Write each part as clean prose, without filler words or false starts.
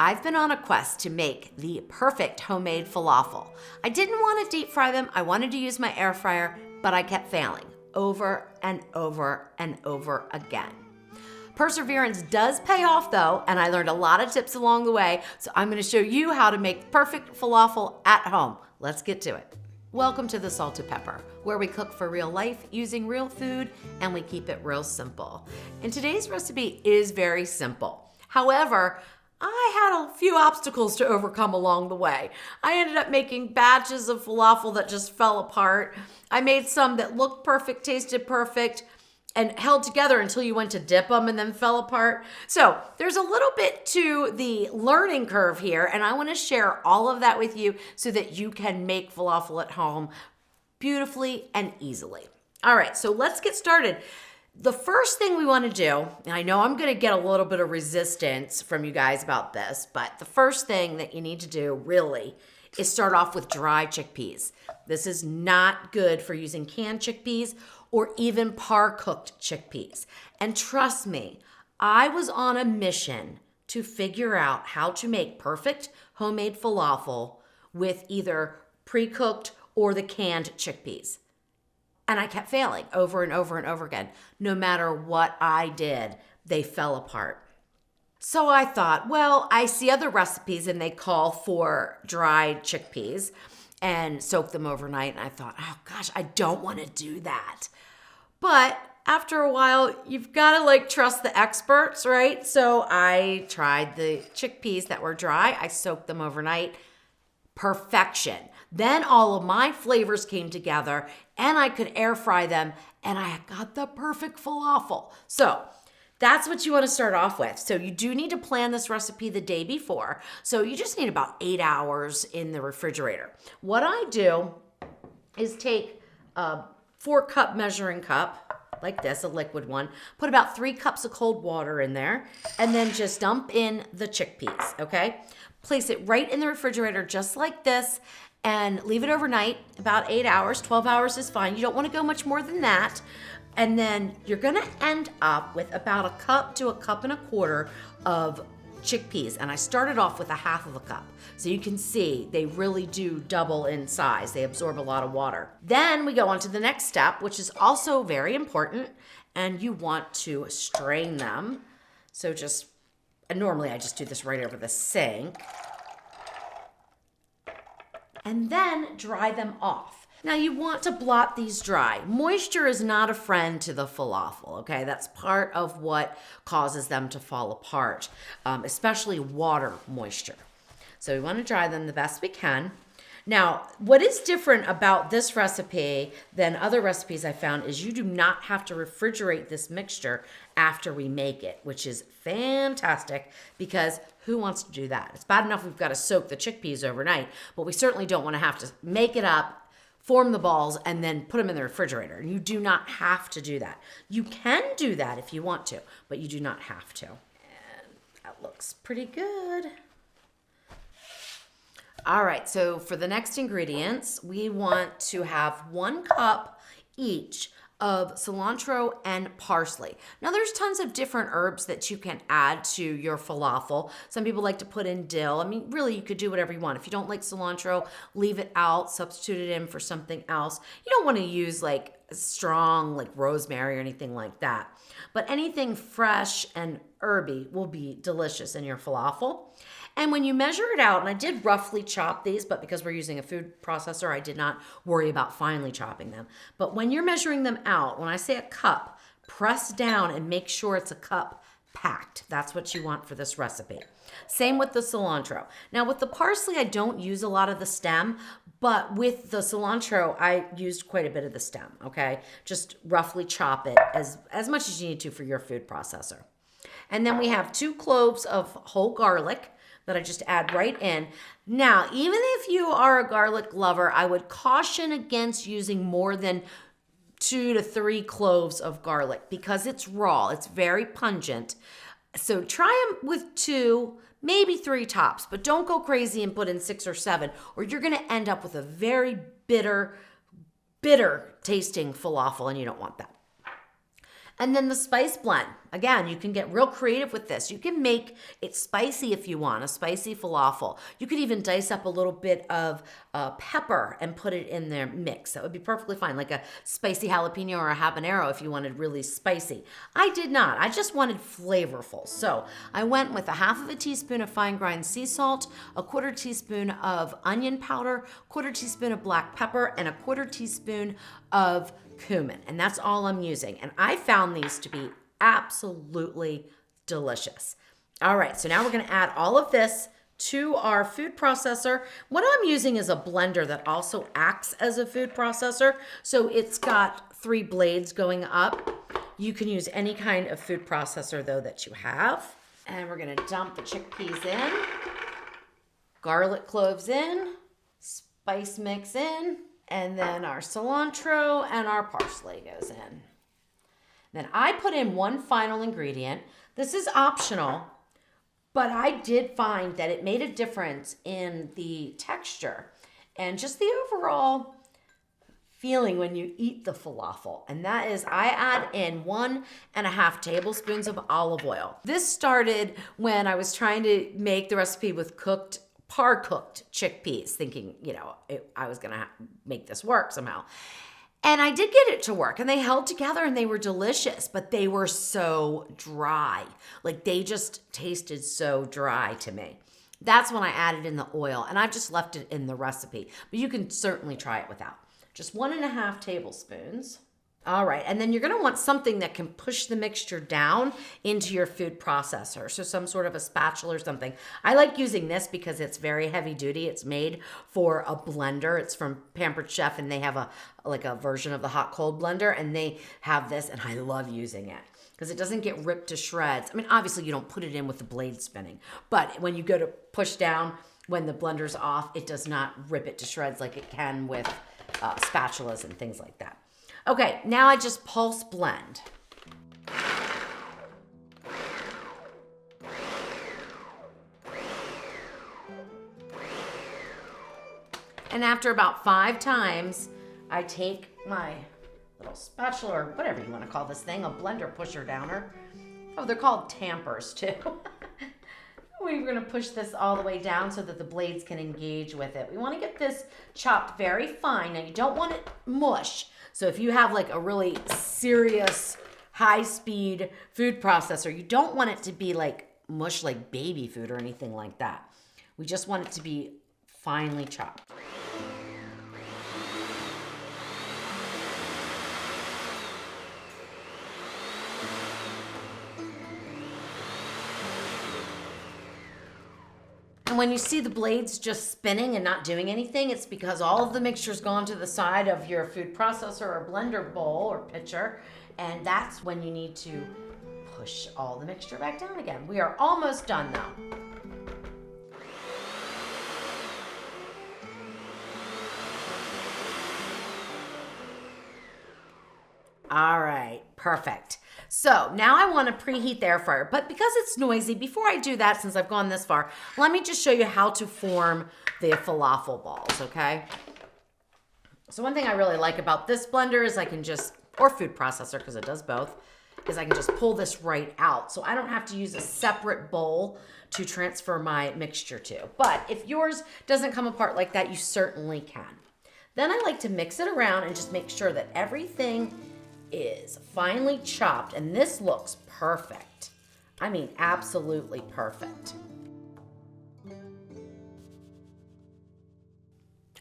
I've been on a quest to make the perfect homemade falafel. I didn't want to deep fry them. I wanted to use my air fryer, but I kept failing over and over and over again. Perseverance does pay off though, and I learned a lot of tips along the way, so I'm going to show you how to make perfect falafel at home. Let's get to it. Welcome to the Salted Pepper, where we cook for real life using real food and we keep it real simple. And today's recipe is very simple. However, I had a few obstacles to overcome along the way. I ended up making batches of falafel that just fell apart. I made some that looked perfect, tasted perfect, and held together until you went to dip them and then fell apart. So there's a little bit to the learning curve here, and I want to share all of that with you so that you can make falafel at home beautifully and easily. All right, so let's get started. The first thing we want to do, and I know I'm going to get a little bit of resistance from you guys about this, but the first thing that you need to do really is start off with dry chickpeas. This is not good for using canned chickpeas or even par-cooked chickpeas. And trust me, I was on a mission to figure out how to make perfect homemade falafel with either pre-cooked or the canned chickpeas. And I kept failing over and over and over again. No matter what I did, they fell apart. So I thought, well, I see other recipes and they call for dried chickpeas and soak them overnight. And I thought, oh gosh, I don't want to do that. But after a while, you've got to trust the experts, right? So I tried the chickpeas that were dry. I soaked them overnight. Perfection. Then all of my flavors came together and I could air fry them and I got the perfect falafel. So that's what you want to start off with. So you do need to plan this recipe the day before. So you just need about 8 hours in the refrigerator. What I do is take a 4-cup measuring cup, like this, a liquid one, put about 3 cups of cold water in there, and then just dump in the chickpeas, okay? Place it right in the refrigerator just like this, and leave it overnight, about 8 hours. 12 hours is fine. You don't want to go much more than that. And then you're going to end up with about 1 cup to 1.25 cups of chickpeas. And I started off with 1/2 cup. So you can see they really do double in size. They absorb a lot of water. Then we go on to the next step, which is also very important. And you want to strain them. So normally I just do this right over the sink. And then dry them off. Now you want to blot these dry. Moisture is not a friend to the falafel, okay? That's part of what causes them to fall apart, especially water moisture. So we want to dry them the best we can. Now, what is different about this recipe than other recipes I found is you do not have to refrigerate this mixture after we make it, which is fantastic because who wants to do that? It's bad enough we've got to soak the chickpeas overnight, but we certainly don't want to have to make it up, form the balls, and then put them in the refrigerator. You do not have to do that. You can do that if you want to, but you do not have to. And that looks pretty good. All right, so for the next ingredients, we want to have 1 cup each of cilantro and parsley. Now there's tons of different herbs that you can add to your falafel. Some people like to put in dill. I mean, really you could do whatever you want. If you don't like cilantro, leave it out, substitute it in for something else. You don't want to use strong rosemary or anything like that. But anything fresh and herby will be delicious in your falafel. And when you measure it out, and I did roughly chop these, but because we're using a food processor, I did not worry about finely chopping them. But when you're measuring them out, when I say 1 cup, press down and make sure it's 1 cup packed. That's what you want for this recipe. Same with the cilantro. Now with the parsley, I don't use a lot of the stem, but with the cilantro, I used quite a bit of the stem, okay? Just roughly chop it as much as you need to for your food processor. And then we have 2 cloves of whole garlic that I just add right in. Now, even if you are a garlic lover, I would caution against using more than 2 to 3 cloves of garlic because it's raw. It's very pungent. So try them with 2, maybe 3 tops, but don't go crazy and put in 6 or 7, or you're going to end up with a very bitter tasting falafel, and you don't want that. And then the spice blend. Again, you can get real creative with this. You can make it spicy if you want, a spicy falafel. You could even dice up a little bit of pepper and put it in their mix. That would be perfectly fine, like a spicy jalapeno or a habanero if you wanted really spicy. I did not. I just wanted flavorful. So I went with a half of a teaspoon of fine grind sea salt, a quarter teaspoon of onion powder, quarter teaspoon of black pepper, and a quarter teaspoon of cumin. And that's all I'm using. And I found these to be absolutely delicious. All right, so now we're gonna add all of this to our food processor. What I'm using is a blender that also acts as a food processor. So it's got 3 blades going up. You can use any kind of food processor though that you have. And we're gonna dump the chickpeas in, garlic cloves in, spice mix in, and then our cilantro and our parsley goes in. Then I put in one final ingredient. This is optional, but I did find that it made a difference in the texture and just the overall feeling when you eat the falafel. And that is, I add in 1.5 tablespoons of olive oil. This started when I was trying to make the recipe with par-cooked chickpeas, thinking, I was gonna make this work somehow. And I did get it to work, and they held together and they were delicious, but they were so dry. Like, they just tasted so dry to me. That's when I added in the oil, and I've just left it in the recipe, but you can certainly try it without. Just 1.5 tablespoons. All right, and then you're gonna want something that can push the mixture down into your food processor. So some sort of a spatula or something. I like using this because it's very heavy duty. It's made for a blender. It's from Pampered Chef, and they have a version of the hot cold blender, and they have this, and I love using it because it doesn't get ripped to shreds. I mean, obviously you don't put it in with the blade spinning, but when you go to push down, when the blender's off, it does not rip it to shreds like it can with spatulas and things like that. Okay, now I just pulse blend. And after about 5 times, I take my little spatula, or whatever you want to call this thing, a blender pusher downer. Oh, they're called tampers too. We're gonna push this all the way down so that the blades can engage with it. We wanna get this chopped very fine. Now you don't want it mush. So if you have like a really serious high-speed food processor, you don't want it to be like mush like baby food or anything like that. We just want it to be finely chopped. And when you see the blades just spinning and not doing anything, it's because all of the mixture's gone to the side of your food processor or blender bowl or pitcher, and that's when you need to push all the mixture back down again. We are almost done though. All right, perfect. So now I want to preheat the air fryer, but because it's noisy, before I do that, since I've gone this far, let me just show you how to form the falafel balls, okay? So one thing I really like about this blender is I can just, or food processor, because it does both, is I can just pull this right out. So I don't have to use a separate bowl to transfer my mixture to. But if yours doesn't come apart like that, you certainly can. Then I like to mix it around and just make sure that everything is finely chopped, and this looks perfect. I mean, absolutely perfect.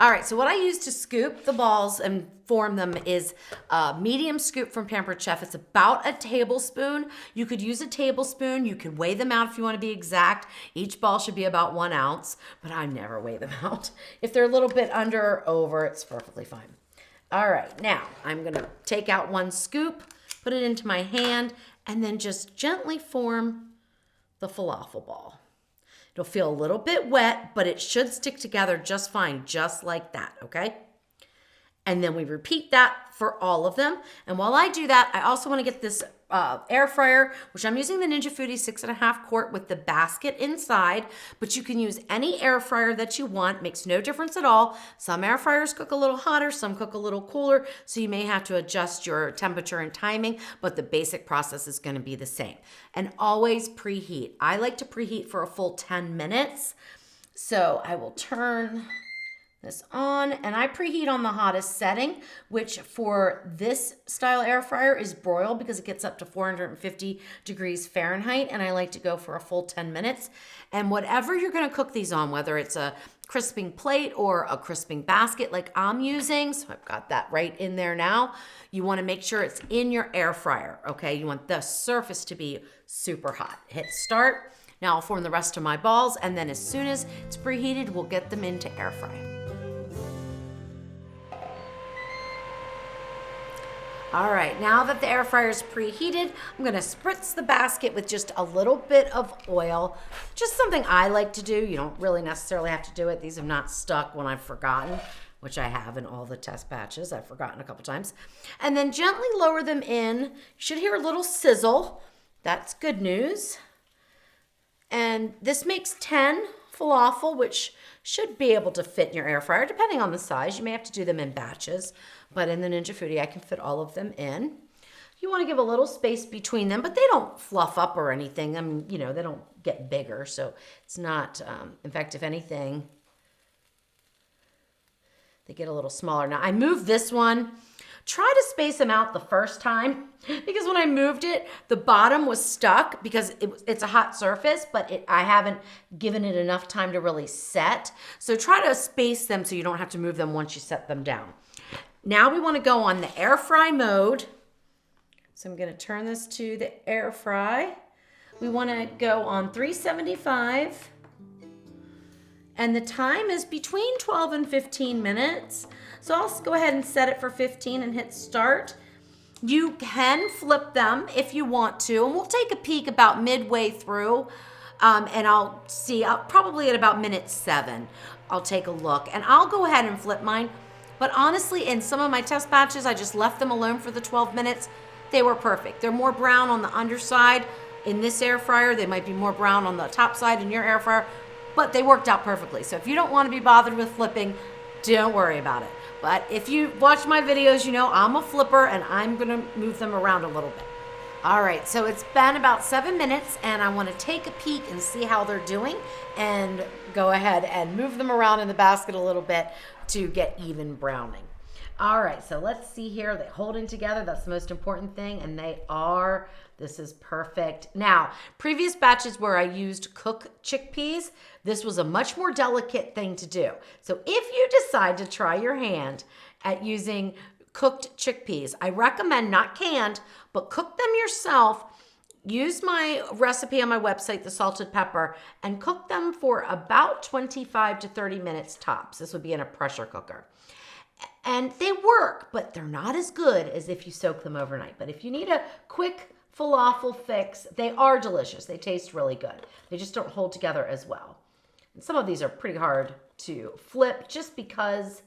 All right, so what I use to scoop the balls and form them is a medium scoop from Pampered Chef. It's about a tablespoon. You could use a tablespoon. You could weigh them out if you want to be exact. Each ball should be about 1 ounce, but I never weigh them out. If they're a little bit under or over, it's perfectly fine. All right, now I'm gonna take out 1 scoop, put it into my hand, and then just gently form the falafel ball. It'll feel a little bit wet, but it should stick together just fine, just like that, okay? And then we repeat that for all of them. And while I do that, I also wanna get this air fryer, which I'm using the Ninja Foodi 6.5 quart with the basket inside, but you can use any air fryer that you want. Makes no difference at all. Some air fryers cook a little hotter, some cook a little cooler, so you may have to adjust your temperature and timing, but the basic process is going to be the same. And always preheat. I like to preheat for a full 10 minutes. So I will turn this on, and I preheat on the hottest setting, which for this style air fryer is broil because it gets up to 450 degrees Fahrenheit, and I like to go for a full 10 minutes. And whatever you're going to cook these on, whether it's a crisping plate or a crisping basket like I'm using, so I've got that right in there now, you want to make sure it's in your air fryer, okay? You want the surface to be super hot. Hit start. Now I'll form the rest of my balls, and then as soon as it's preheated, we'll get them into air fry. All right, now that the air fryer is preheated, I'm gonna spritz the basket with just a little bit of oil. Just something I like to do. You don't really necessarily have to do it. These have not stuck when I've forgotten, which I have in all the test batches. I've forgotten a couple times. And then gently lower them in. You should hear a little sizzle. That's good news. And this makes 10 falafel, which should be able to fit in your air fryer, depending on the size. You may have to do them in batches, but in the Ninja Foodi, I can fit all of them in. You want to give a little space between them, but they don't fluff up or anything. I mean, you know, they don't get bigger, so it's not, in fact, if anything, they get a little smaller. Now, I moved this one. Try to space them out the first time, because when I moved it, the bottom was stuck because it's a hot surface, but I haven't given it enough time to really set. So try to space them so you don't have to move them once you set them down. Now we want to go on the air fry mode. So I'm going to turn this to the air fry. We want to go on 375. And the time is between 12 and 15 minutes. So I'll go ahead and set it for 15 and hit start. You can flip them if you want to, and we'll take a peek about midway through, and I'll see, probably at about minute 7, I'll take a look, and I'll go ahead and flip mine. But honestly, in some of my test batches, I just left them alone for the 12 minutes. They were perfect. They're more brown on the underside in this air fryer. They might be more brown on the top side in your air fryer, but they worked out perfectly. So if you don't want to be bothered with flipping, don't worry about it. But if you watch my videos, you know I'm a flipper and I'm gonna move them around a little bit. All right, so it's been about 7 minutes and I wanna take a peek and see how they're doing and go ahead and move them around in the basket a little bit to get even browning. All right, so let's see here. They're holding together. That's the most important thing, and they are. This is perfect. Now, previous batches where I used cooked chickpeas, this was a much more delicate thing to do. So if you decide to try your hand at using cooked chickpeas, I recommend not canned, but cook them yourself. Use my recipe on my website, the salted pepper, and cook them for about 25 to 30 minutes tops. This would be in a pressure cooker. And they work, but they're not as good as if you soak them overnight. But if you need a quick falafel fix, they are delicious. They taste really good. They just don't hold together as well. And some of these are pretty hard to flip just because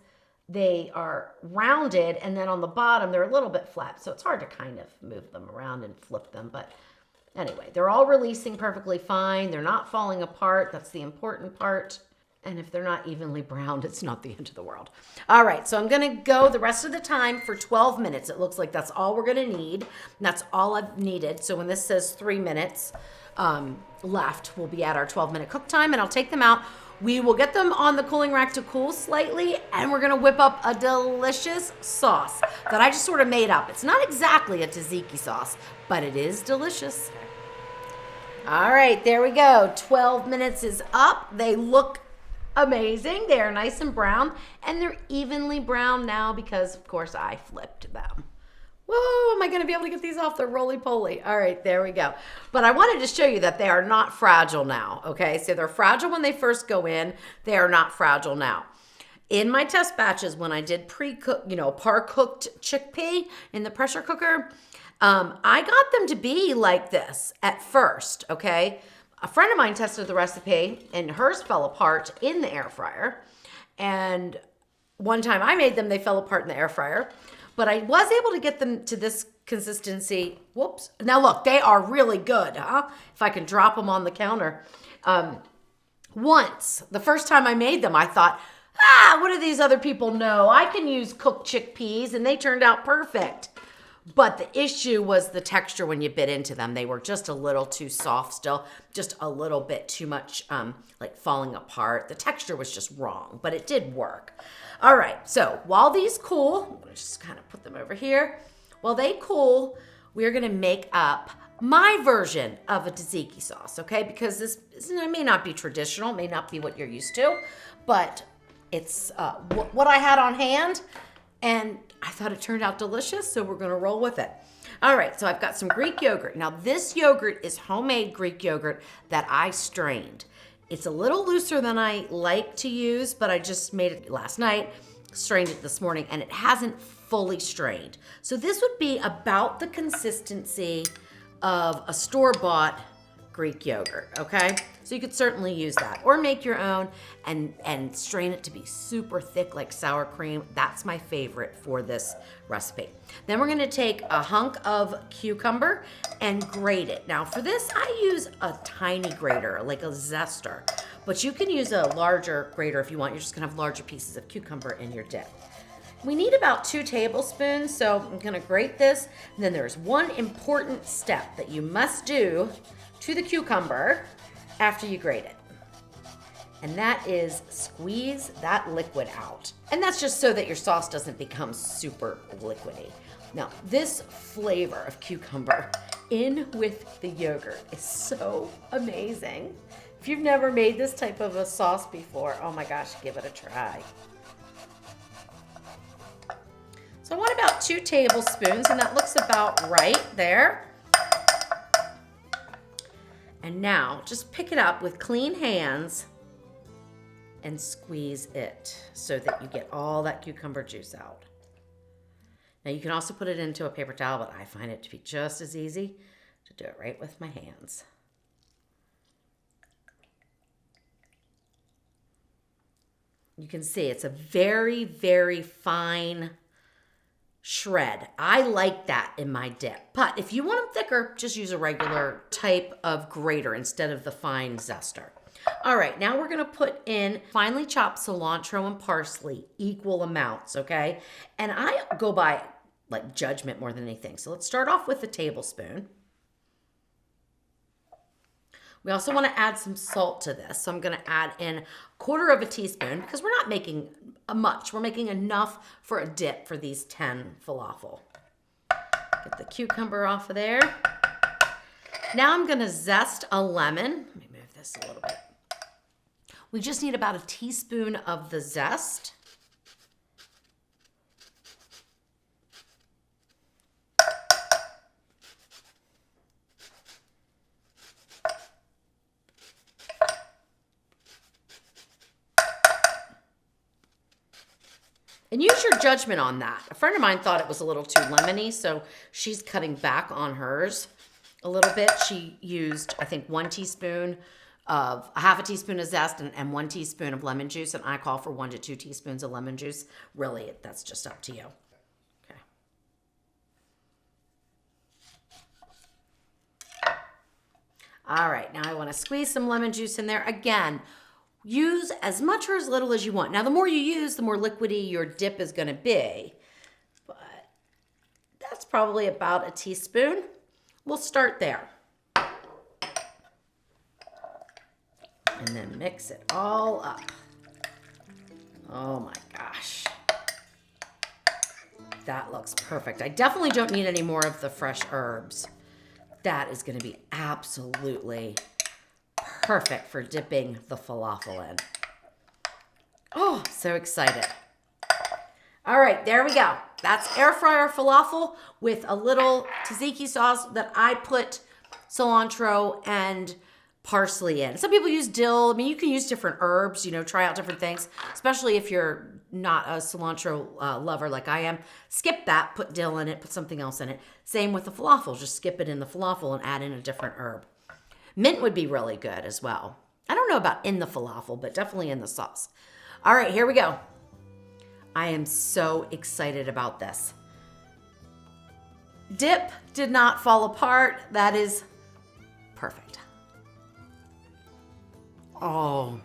they are rounded, and then on the bottom they're a little bit flat. So it's hard to kind of move them around and flip them. But anyway, they're all releasing perfectly fine. They're not falling apart. That's the important part. And if they're not evenly browned, it's not the end of the world. All right, so I'm gonna go the rest of the time for 12 minutes. It looks like that's all we're gonna need. And that's all I've needed. So when this says 3 minutes left, we'll be at our 12-minute cook time, and I'll take them out. We will get them on the cooling rack to cool slightly, and we're gonna whip up a delicious sauce that I just sort of made up. It's not exactly a tzatziki sauce, but it is delicious. All right, there we go. 12 minutes is up. They look amazing. They are nice and brown, and they're evenly brown now because, of course, I flipped them. Whoa, am I going to be able to get these off? They're roly-poly. All right, there we go. But I wanted to show you that they are not fragile now, okay? So they're fragile when they first go in. They are not fragile now. In my test batches, when I did pre-cook, par-cooked chickpea in the pressure cooker, I got them to be like this at first, okay? A friend of mine tested the recipe, and hers fell apart in the air fryer. And one time I made them, they fell apart in the air fryer. But I was able to get them to this consistency. Whoops. Now look, they are really good, huh? If I can drop them on the counter. Once, the first time I made them, I thought, what do these other people know? I can use cooked chickpeas, and they turned out perfect. But the issue was the texture when you bit into them. They were just a little too soft still, just a little bit too much like falling apart. The texture was just wrong, but it did work. All right, so while these cool, I'm gonna just kind of put them over here. While they cool, we're gonna make up my version of a tzatziki sauce, okay? Because this may not be traditional, may not be what you're used to, but it's what I had on hand, and I thought it turned out delicious, so we're gonna roll with it. All right, so I've got some Greek yogurt. Now this yogurt is homemade Greek yogurt that I strained. It's a little looser than I like to use, but I just made it last night, strained it this morning, and it hasn't fully strained. So this would be about the consistency of a store-bought Greek yogurt, okay? So you could certainly use that, or make your own and strain it to be super thick like sour cream. That's my favorite for this recipe. Then we're gonna take a hunk of cucumber and grate it. Now for this, I use a tiny grater, like a zester, but you can use a larger grater if you want. You're just gonna have larger pieces of cucumber in your dip. We need about 2 tablespoons, so I'm gonna grate this. And then there's one important step that you must do to the cucumber after you grate it. And that is squeeze that liquid out. And that's just so that your sauce doesn't become super liquidy. Now, this flavor of cucumber in with the yogurt is so amazing. If you've never made this type of a sauce before, oh my gosh, give it a try. So I want about 2 tablespoons, and that looks about right there. And now just pick it up with clean hands and squeeze it so that you get all that cucumber juice out. Now you can also put it into a paper towel, but I find it to be just as easy to do it right with my hands. You can see it's a very, very fine shred. I like that in my dip. But if you want them thicker, just use a regular type of grater instead of the fine zester. All right, now we're gonna put in finely chopped cilantro and parsley, equal amounts, okay? And I go by like judgment more than anything. So let's start off with a tablespoon. We also want to add some salt to this. So I'm going to add in 1/4 teaspoon because we're not making much. We're making enough for a dip for these 10 falafel. Get the cucumber off of there. Now I'm going to zest a lemon. Let me move this a little bit. We just need about a teaspoon of the zest. And use your judgment on that. A friend of mine thought it was a little too lemony, so she's cutting back on hers a little bit. She used, I think, 1 teaspoon of, half a teaspoon of zest and 1 teaspoon of lemon juice, and I call for 1 to 2 teaspoons of lemon juice. Really, that's just up to you. Okay. All right, now I want to squeeze some lemon juice in there. Again, use as much or as little as you want. Now, the more you use, the more liquidy your dip is going to be. But that's probably about a teaspoon. We'll start there. And then mix it all up. Oh my gosh. That looks perfect. I definitely don't need any more of the fresh herbs. That is going to be absolutely perfect for dipping the falafel in. Oh, so excited. All right, there we go. That's air fryer falafel with a little tzatziki sauce that I put cilantro and parsley in. Some people use dill. I mean, you can use different herbs, you know, try out different things, especially if you're not a cilantro lover like I am. Skip that, put dill in it, put something else in it. Same with the falafel. Just skip it in the falafel and add in a different herb. Mint would be really good as well. I don't know about in the falafel, but definitely in the sauce. All right, here we go. I am so excited about this. Dip did not fall apart. That is perfect. Oh.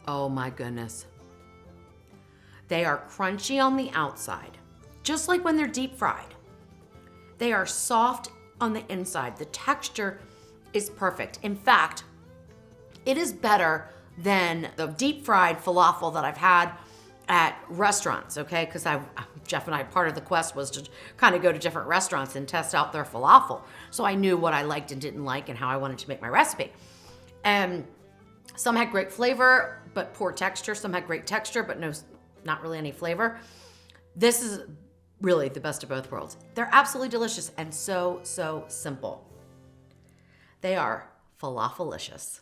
Oh my goodness. They are crunchy on the outside, just like when they're deep fried. They are soft on the inside. The texture is perfect. In fact, it is better than the deep fried falafel that I've had at restaurants, okay? Because Jeff and I, part of the quest was to kind of go to different restaurants and test out their falafel. So I knew what I liked and didn't like and how I wanted to make my recipe. And some had great flavor, but poor texture. Some had great texture, but not really any flavor. This is really the best of both worlds. They're absolutely delicious and so simple. They are falafelicious.